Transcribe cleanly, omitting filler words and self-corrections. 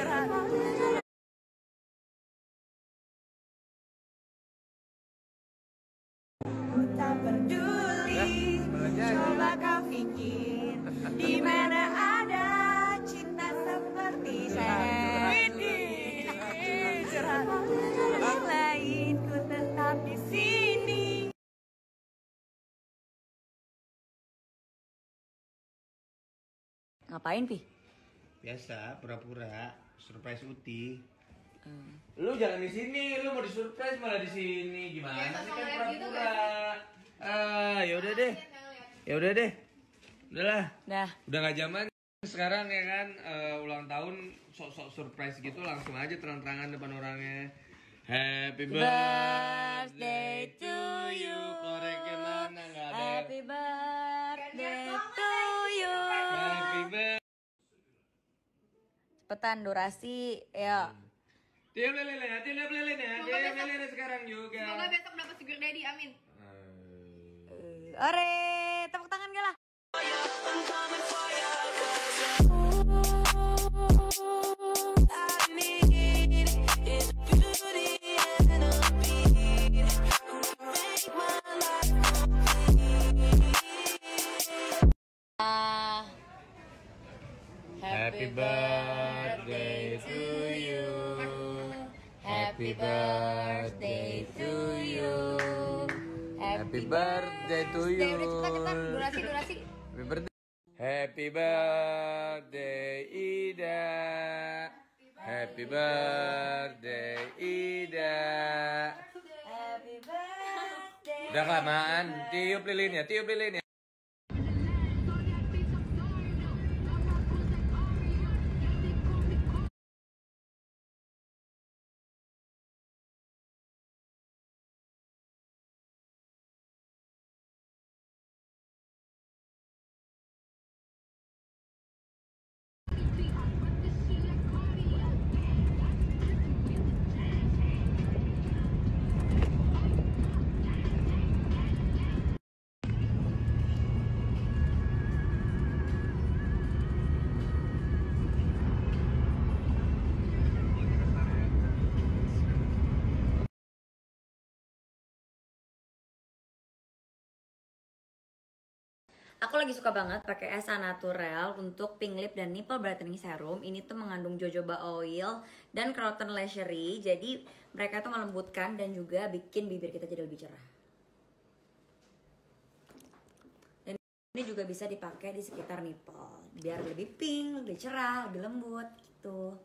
curhat. Tak peduli, coba kau pikir di mana ada cinta seperti saya. Widih, curhat. Yang lain ku tetap di sini. Ngapain, Pi? Biasa, pura-pura surprise Uti. Lu jangan di sini, lu mau di surprise malah di sini. Gimana sih kan pura-pura? Yaudah deh. Yaudah deh. Udahlah. Dah. Udah gak zaman sekarang ya kan, ulang tahun sok-sok surprise gitu, langsung aja terang-terangan depan orangnya. Happy birthday to you. Koreknya mana? Nggak ada. Happy birthday to you. Happy birthday. Cepetan durasi, ya. Tiup lilin ya, tiup lilin ya, tiup lilin sekarang juga. Semoga besok dapat sugar daddy, amin. Ore, tepuk tangan gak lah? Happy birthday to you. Happy birthday to you. Happy birthday to you. Cepetan, durasi. Happy birthday. Happy birthday Ida. Happy birthday Ida. Happy birthday. Udah kelamaan, tiup lilinnya, tiup lilinnya. Aku lagi suka banget pakai Esa Natural untuk pink lip dan nipple brightening serum. Ini tuh mengandung jojoba oil dan croton lechery. Jadi mereka tuh melembutkan dan juga bikin bibir kita jadi lebih cerah. Dan ini juga bisa dipakai di sekitar nipple biar lebih pink, lebih cerah, lebih lembut gitu.